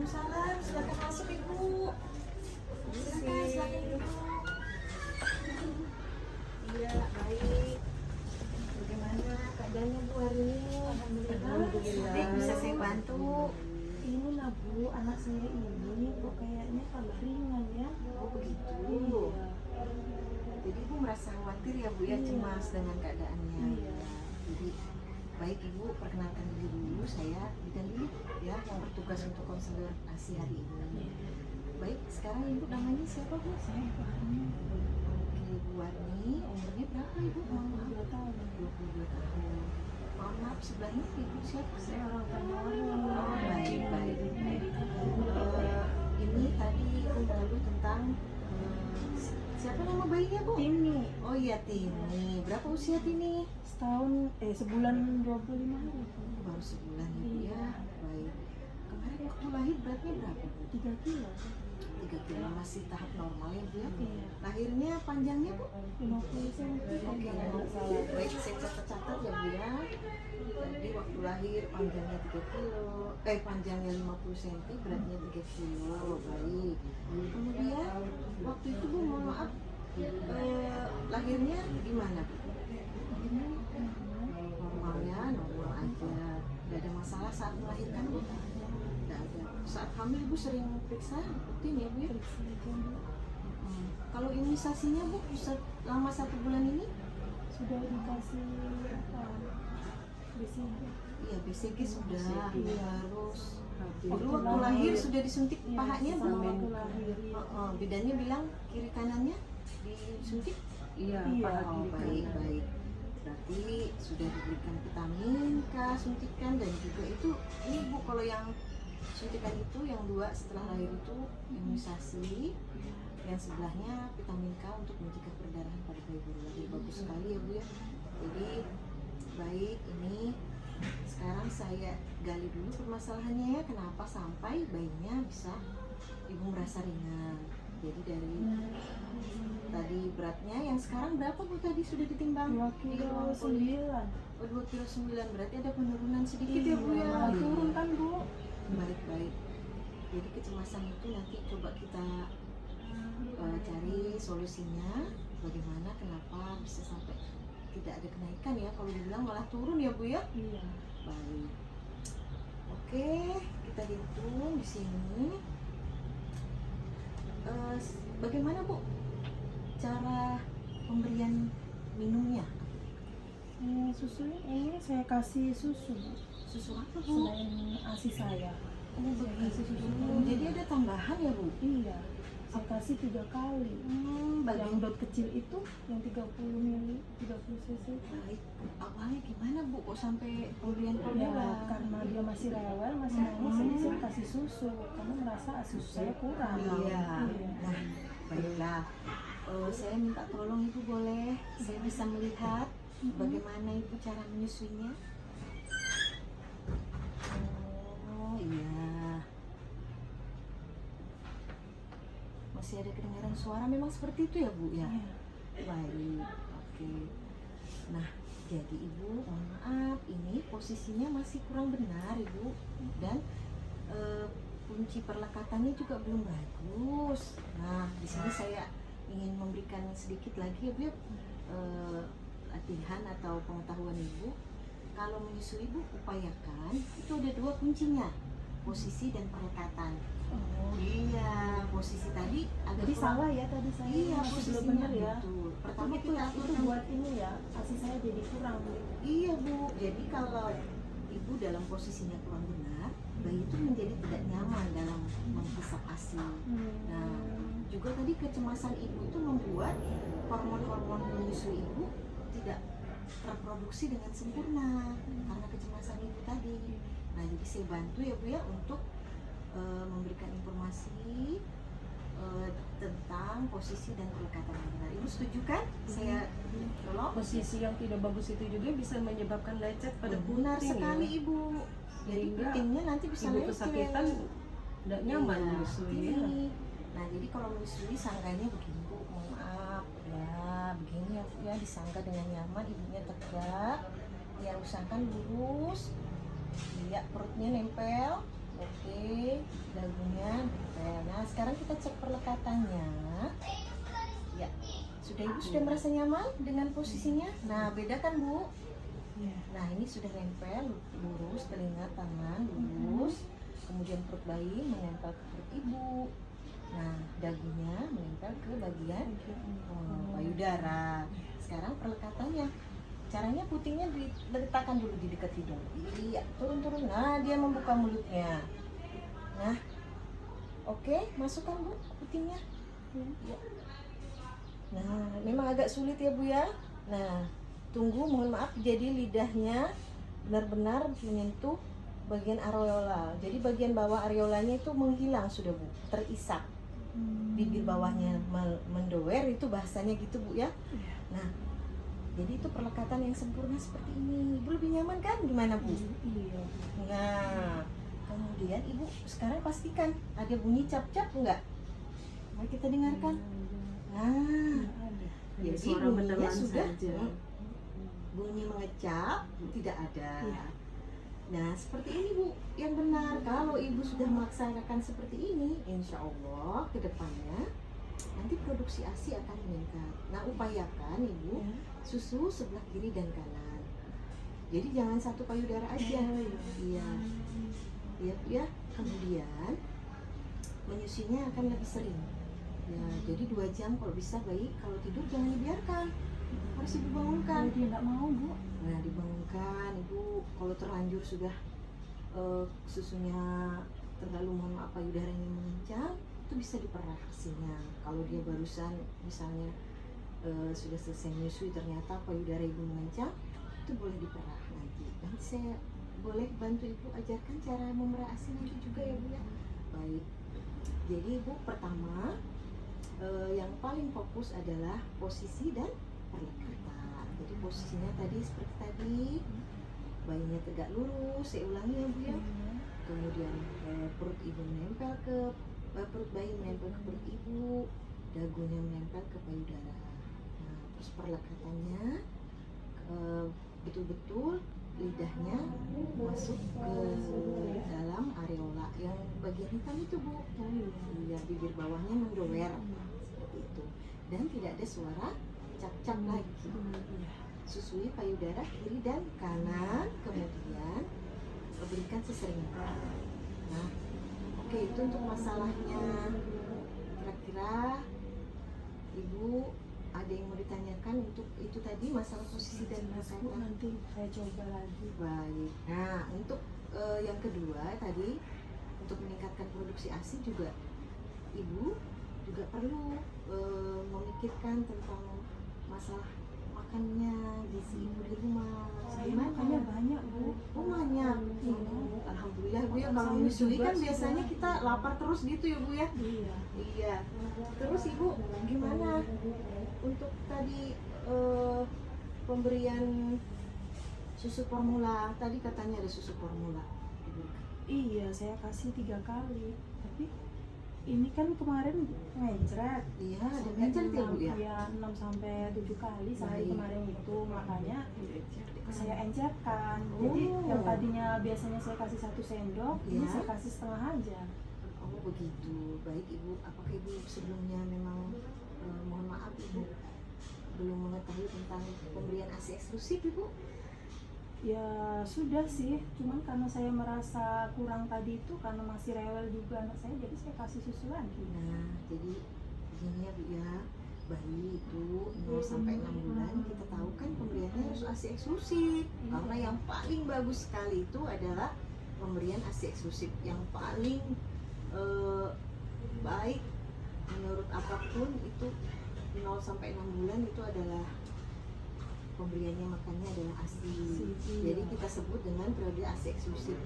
Waalaikumsalam. Silakan masuk Ibu. Silakan duduk. Iya, baik. Bagaimana keadaannya Bu hari ini? Alhamdulillah. Baik, bisa saya bantu? Ini lah Bu, anak saya ini kok kayaknya agak ringan ya. Oh begitu. Iya. Jadi Ibu merasa khawatir ya Bu ya, Iya. cemas dengan keadaannya. Iya. Jadi baik Ibu, perkenalkan diri dulu, saya Bidan Lili ya, yang bertugas untuk konselor ASI hari ini. Baik, sekarang Ibu namanya siapa Bu? Saya Warni, Oke, Bu Warni, umurnya berapa Ibu? Mohon maaf. 22 tahun. 22 tahun. Mohon maaf, sebelahnya Ibu siapa? Saya orang Tanyawan. Oh, baik, baik. Ini tadi Ibu lalu tentang siapa nama bayinya Bu? Tini, Oh iya, Tini. Berapa usia Tini? sebulan 25 hari. Baru sebulan Ibu Iya. ya. Baik. Kemarin waktu lahir beratnya berapa Bu? 3 kilo. 3 kilo, masih tahap normal ya Bu ya? Iya. Lahirnya panjangnya Bu? 50 cm. Oke, baik, saya catat ya Bu ya. Jadi waktu lahir panjangnya 3 kilo, panjangnya 50 cm, beratnya 3 kilo, baik. Kemudian waktu itu Bu, mohon maaf, lahirnya gimana Bu? Normal ya, normal aja. Gak ada masalah saat melahirkan Bu? Gak ada. Saat hamil Bu sering periksa rutin ya Bu ya? Kalau imunisasinya Bu, selama 1 bulan ini? Sudah dikasih apa? BCG. Iya, BCG sudah harus. Dulu Waktu waktu lahir. lahir sudah disuntik Iya, pahanya Bu? sama waktu lahir. Bidannya bilang kiri kanannya disuntik? Iya, Iya. paha Oh, kiri baik, kanan. baik. Berarti sudah diberikan vitamin K, suntikan, dan juga itu, ini Bu, kalau yang suntikan itu, yang 2 setelah lahir itu imunisasi, yang sebelahnya vitamin K untuk mencegah perdarahan pada bayi baru lahir. Bagus sekali ya Bu ya. Jadi, baik, ini sekarang saya gali dulu permasalahannya ya, kenapa sampai bayinya bisa Ibu merasa ringan. Jadi dari tadi beratnya yang sekarang berapa Bu tadi sudah ditimbang? 2 kilo 9. Oh, 2 kilo 9, berarti ada penurunan sedikit ya Bu ya? Malah turun kan Bu? Baik-baik. Jadi kecemasan itu nanti coba kita cari solusinya, bagaimana, kenapa bisa sampai tidak ada kenaikan ya, kalau dibilang malah turun ya Bu ya? Iya. Baik. Oke, kita hitung di sini. Bagaimana Bu cara pemberian minumnya? Susunya ini saya kasih susu, Bu. Susu apa Bu? Selain ASI saya. Oh Saya kasih susu. Jadi ada tambahan ya Bu? Iya. Saya kasih 3 kali. Yang Bagian dot kecil itu yang 30 ml, 30 cc. baik. Awalnya gimana Bu kok sampai pemberian Ya, formula? karena dia masih rewel, masih nangis, jadi saya kasih susu. Karena merasa susu saya kurang. Iya. Nah, baiklah. Saya minta tolong Ibu boleh? Saya bisa melihat bagaimana Ibu cara menyusuinya? Oh iya. Masih ada kedengaran suara, memang seperti itu ya Bu ya? Iya. Baik, oke. Nah, jadi Ibu, mohon maaf, ini posisinya masih kurang benar Ibu, dan kunci perlekatannya juga belum bagus. Nah, di sini saya ingin memberikan sedikit lagi ya Bu, latihan atau pengetahuan Ibu. Kalau menyusui Ibu, upayakan itu ada 2 kuncinya, posisi dan perlekatan. Oh, Iya, posisi tadi agak jadi kurang- salah ya tadi saya. Iya, masih belum posisinya benar ya. betul. Pertama Itu kita itu aturkan. buat ini ya, ASI saya jadi kurang. Iya Bu, jadi kalau Ibu dalam posisinya kurang benar, bayi itu menjadi tidak nyaman dalam menghisap ASI. Nah, juga tadi kecemasan Ibu itu membuat hormon-hormon menyusui Ibu tidak terproduksi dengan sempurna karena kecemasan Ibu tadi. Nah, jadi saya bantu ya Bu ya untuk memberikan informasi tentang posisi dan perlekatan yang benar. Ibu setuju kan? Saya tolong. Posisi yang tidak bagus itu juga bisa menyebabkan lecet pada Benar puting, sekali ya. Ibu. Jadi Sehingga putingnya nanti bisa Ibu lecet. kesakitan tidak nyaman Iya, menyusui ya. ini. Nah, jadi kalau menyusui sangganya begini Bu, mohon maaf ya, begini ya disangga dengan nyaman, ibunya tegak, ya usahakan lurus, ya perutnya nempel, Oke, dagunya nempel. Nah, sekarang kita cek perlekatannya. Ya, Ibu sudah merasa nyaman dengan posisinya? Nah, beda kan Bu? Iya. Nah, ini sudah nempel, lurus, telinga, tangan, lurus. Kemudian perut bayi menempel ke perut ibu. Nah, dagunya menempel ke bagian payudara. Sekarang perlekatannya. Caranya putingnya diletakkan dulu di dekat hidung. Iya, turun-turun. Nah, dia membuka mulutnya. Nah, oke, masukkan Bu putingnya. Ya. Nah, memang agak sulit ya Bu ya. Nah, tunggu, mohon maaf, jadi lidahnya benar-benar menyentuh bagian areola. Jadi bagian bawah areolanya itu menghilang sudah Bu, terisak. Bibir bawahnya mendower, itu bahasanya gitu Bu ya. Nah, jadi itu perlekatan yang sempurna seperti ini. Ibu lebih nyaman kan? Gimana Bu? Iya. Nah, kemudian Ibu sekarang pastikan ada bunyi cap-cap enggak? Mari kita dengarkan. Nah, jadi Suara bunyinya menelan sudah saja. bunyi mengecap tidak ada. Iya. Nah, seperti ini Bu yang benar. Kalau Ibu sudah melaksanakan seperti ini, insya Allah ke depannya nanti produksi ASI akan meningkat. Nah, upayakan Ibu susu sebelah kiri dan kanan. Jadi jangan satu payudara aja. Iya. Iya, ya. Kemudian menyusuinya akan lebih sering. Ya, jadi 2 jam kalau bisa bayi kalau tidur jangan dibiarkan. Harus Ibu bangunkan. Kalau dia nggak mau Bu, Nah, dibangunkan Ibu. Kalau terlanjur sudah susunya terlalu, mohon maaf, payudaranya mengencang, itu bisa diperah ASINya. Kalau dia barusan misalnya sudah selesai menyusui ternyata payudara Ibu mengencang, itu boleh diperah nanti. Nanti saya boleh bantu Ibu ajarkan cara memerah ASI nanti juga ya Bu ya. Baik. Jadi Ibu pertama yang paling fokus adalah posisi dan perlekatan. Jadi posisinya tadi seperti tadi, bayinya tegak lurus, saya ulangi ya Bu ya. Kemudian perut ibu menempel ke perut bayi menempel ke perut ibu, dagunya menempel ke payudara. Nah, terus perlekatannya betul-betul lidahnya masuk ke dalam areola yang bagian hitam itu Bu. Biar bibir bawahnya mendower seperti itu. Dan tidak ada suara cap-cap lagi. Susui payudara kiri dan kanan, kemudian berikan sesering-sering. Nah, oke, itu untuk masalahnya. Kira-kira Ibu ada yang mau ditanyakan untuk itu tadi masalah posisi dan Bu, perlekatan? nanti saya coba lagi. Baik. Nah, untuk yang kedua tadi, untuk meningkatkan produksi ASI juga Ibu juga perlu memikirkan tentang masalah makannya, gizi Ibu di rumah. Saya makannya banyak Bu. Oh, banyak. Alhamdulillah Bu ya, kalau menyusui kan biasanya kita lapar terus gitu ya Bu ya. Iya. Iya. Terus Ibu gimana untuk tadi pemberian susu formula? Tadi katanya ada susu formula diberikan. Iya, saya kasih 3 kali. Tapi ini kan kemarin ngencret. Iya, ada ngencret ya Bu ya. Ya 6 sampai 7 kali sehari Baik. kemarin itu, makanya saya encerkan. Jadi Oh. yang tadinya biasanya saya kasih 1 sendok, ini Iya. saya kasih setengah aja. Oh begitu. Baik Ibu, apakah Ibu sebelumnya memang mohon maaf Ibu belum mengetahui tentang pemberian ASI eksklusif Ibu? Ya sudah sih, cuman karena saya merasa kurang tadi itu karena masih rewel juga anak saya, jadi saya kasih susu lagi. Nah, jadi begini ya Bu ya, bayi itu 0 sampai 6 bulan kita tahu kan pemberiannya harus ASI eksklusif. Karena yang paling bagus sekali itu adalah pemberian ASI eksklusif, yang paling baik menurut apapun itu 0 sampai 6 bulan itu adalah pemberiannya, makannya adalah ASI. Jadi kita sebut dengan periode ASI eksklusif.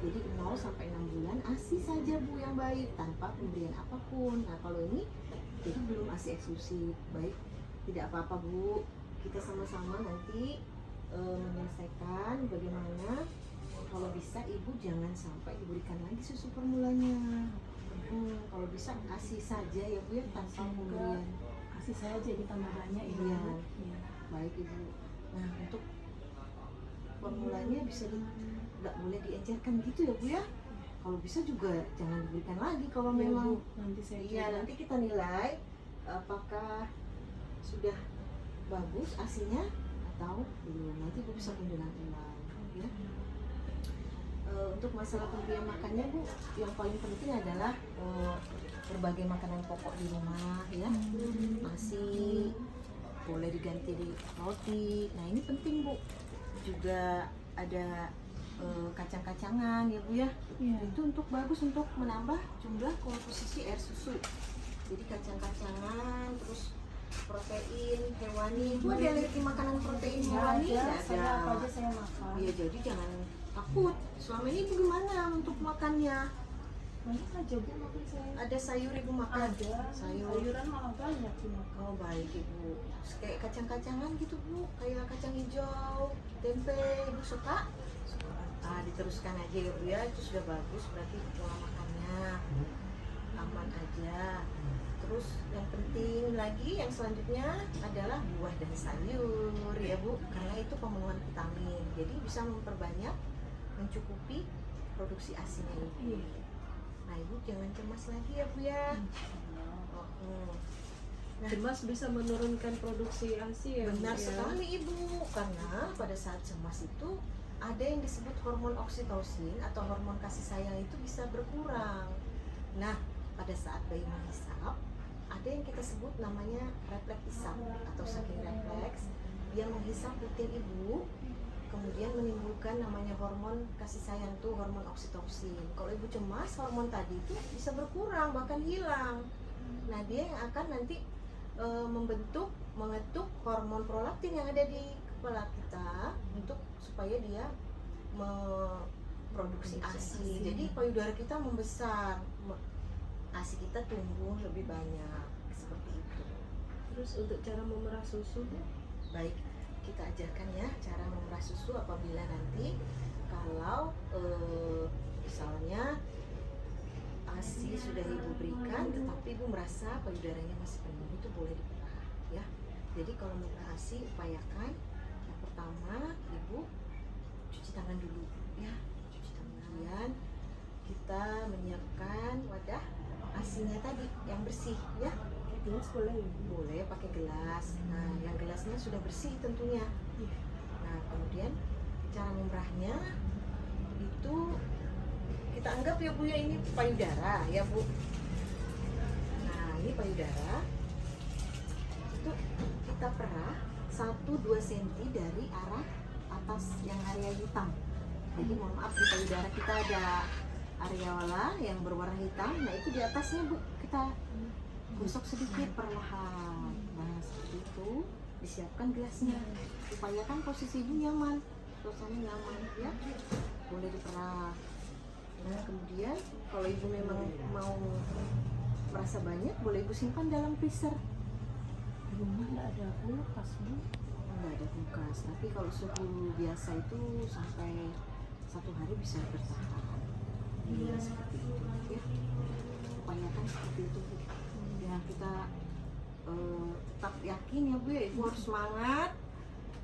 Jadi 0 sampai 6 bulan ASI saja Bu yang baik tanpa pemberian apapun. Nah, kalau ini jadi belum ASI eksklusif. Baik, tidak apa-apa Bu. Kita sama-sama nanti menyelesaikan bagaimana kalau bisa Ibu jangan sampai diberikan lagi susu formulanya. Kalau bisa ASI saja ya Bu ya, tanpa pemberian. Kasih saya jadi tambah banyak ya. Iya. Bu. Iya. Baik Ibu. Nah, untuk formulanya bisa nggak boleh diencerkan gitu ya Bu ya. kalau bisa juga jangan diberikan lagi kalau Iya, memang. Bu. Nanti saya Iya, coba. nanti kita nilai apakah sudah bagus asinya atau belum. Nanti Bu bisa kunjungan ulang ya. Untuk masalah pemberian makannya Bu, yang paling penting adalah berbagai makanan pokok di rumah ya. Nasi boleh diganti di roti. Nah ini penting Bu. Juga ada kacang-kacangan ya Bu ya. Iya. Itu untuk bagus untuk menambah jumlah komposisi air susu. Jadi kacang-kacangan, terus protein hewani. Bu ada alergi makanan protein hewani? Ada, Nggak saya apa aja saya makan. Iya, jadi jangan takut. Selama ini Ibu gimana untuk makannya? Banyak aja Bu makan saya. Ada sayur Ibu makan? Ada. Sayur. Sayuran malah banyak sih makan. Oh baik Ibu. Terus kayak kacang-kacangan gitu Bu, kayak kacang hijau, tempe, Ibu suka? Diteruskan aja ya Bu ya, itu sudah bagus, berarti pola makannya aman aja. Terus yang penting lagi yang selanjutnya adalah buah dan sayur ya Bu, karena itu pemenuhan vitamin, jadi bisa memperbanyak, mencukupi produksi asinya Ibu. Iya. Nah Ibu jangan cemas lagi ya Bu ya. Nah, Cemas bisa menurunkan produksi ASI ya. Bu, benar ya? sekali Ibu, karena pada saat cemas itu ada yang disebut hormon oksitosin atau hormon kasih sayang itu bisa berkurang. Nah, pada saat bayi menghisap, ada yang kita sebut namanya refleks hisap atau sucking reflex. Dia menghisap puting ibu, kemudian menimbulkan namanya hormon kasih sayang tuh, hormon oksitosin. Kalau ibu cemas, hormon tadi itu bisa berkurang bahkan hilang. Nah, dia yang akan nanti mengetuk hormon prolaktin yang ada di kepala kita untuk supaya dia memproduksi ASI. Jadi payudara kita membesar, ASI kita tumbuh lebih banyak seperti itu. Terus untuk cara memerah susu Bu? Baik, kita ajarkan ya cara memerah susu apabila nanti kalau misalnya ASI sudah ibu berikan tetapi ibu merasa payudaranya masih penuh, itu boleh diperah ya. Jadi kalau memerah ASI upayakan yang pertama ibu cuci tangan dulu ya, cuci tangan. Kemudian kita menyiapkan wadah ASInya tadi yang bersih ya. Gelas boleh ya Bu? Boleh pakai gelas. Nah, yang gelasnya sudah bersih tentunya. Nah, kemudian cara memerahnya itu kita anggap ya Bu ya, ini payudara ya Bu. Nah, ini payudara. Itu kita perah 1-2 cm dari arah atas yang area hitam. Jadi mohon maaf, di payudara kita ada areola yang berwarna hitam. Nah, itu di atasnya Bu kita gosok sedikit perlahan. Nah seperti itu, disiapkan gelasnya. Upayakan posisi ibu nyaman, suasana nyaman ya. Boleh diperah. Nah kemudian kalau ibu memang mau merasa banyak, boleh ibu simpan dalam freezer. Di rumah nggak ada kulkas Bu. Nggak ada kulkas, tapi kalau suhu biasa itu sampai 1 hari bisa bertahan. Iya seperti itu ya. Upayakan seperti itu Bu. Ya kita tetap yakin ya Bu ya, ibu harus semangat,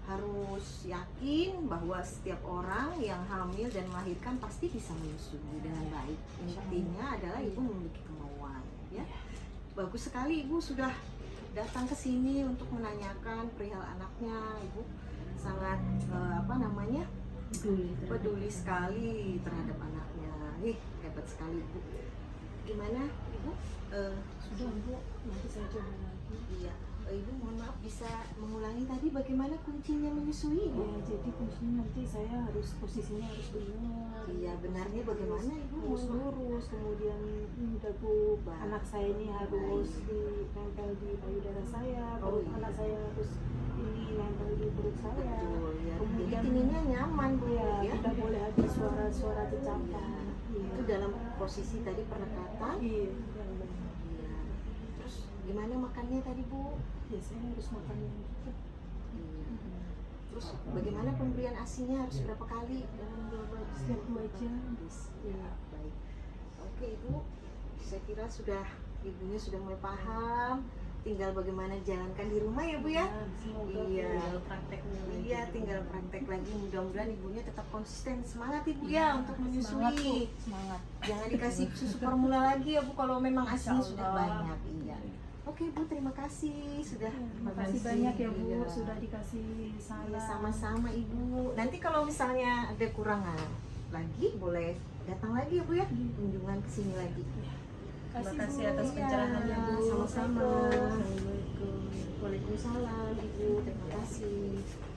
harus yakin bahwa setiap orang yang hamil dan melahirkan pasti bisa menyusui dengan baik. Intinya adalah ibu memiliki kemauan ya. Bagus sekali ibu sudah datang ke sini untuk menanyakan perihal anaknya. Ibu sangat peduli sekali terhadap anaknya. Hebat sekali ibu. Gimana ibu? Sudah Bu, nanti saya coba lagi. Iya, ibu mohon maaf bisa mengulangi tadi bagaimana kuncinya menyusui ibu? Ya, jadi kuncinya nanti saya harus posisinya harus benar. Iya, benarnya bagaimana ibu? Harus lurus, kemudian dagu anak saya ini harus ditempel di payudara saya, Oh, perut iya. anak saya harus ini nempel di perut saya. Betul ya. Jadi Kemudian ininya nyaman Bu ya. tidak boleh ada suara-suara cecapan. Itu dalam posisi tadi penekatan. Iya. Iya. Terus gimana makannya tadi Bu? Ya, saya harus makan yang cukup. Iya. Terus bagaimana pemberian asinya harus berapa kali? Setiap 2 jam. Ya, baik. Oke Ibu, saya kira ibunya sudah mulai paham tinggal bagaimana jalankan di rumah ya Bu ya. Semoga Iya. tinggal prakteknya lagi. Iya, tinggal praktek lagi. Mudah-mudahan ibunya tetap konsisten. Semangat Ibu ya untuk Semangat, Bu. menyusui. Semangat. Jangan dikasih susu formula lagi ya Bu kalau memang asinya Insya sudah Allah. banyak. Iya. Oke Bu, terima kasih sudah. Terima kasih banyak ya Bu, Iya. sudah dikasih Iya, saya. sama-sama Ibu. Nanti kalau misalnya ada kurangan lagi boleh datang lagi ya Bu ya. Kunjungan ke sini lagi. Terima kasih Bu. atas Iya, pencerahannya Bu. sama-sama. Assalamualaikum. Waalaikumsalam Ibu, terima kasih.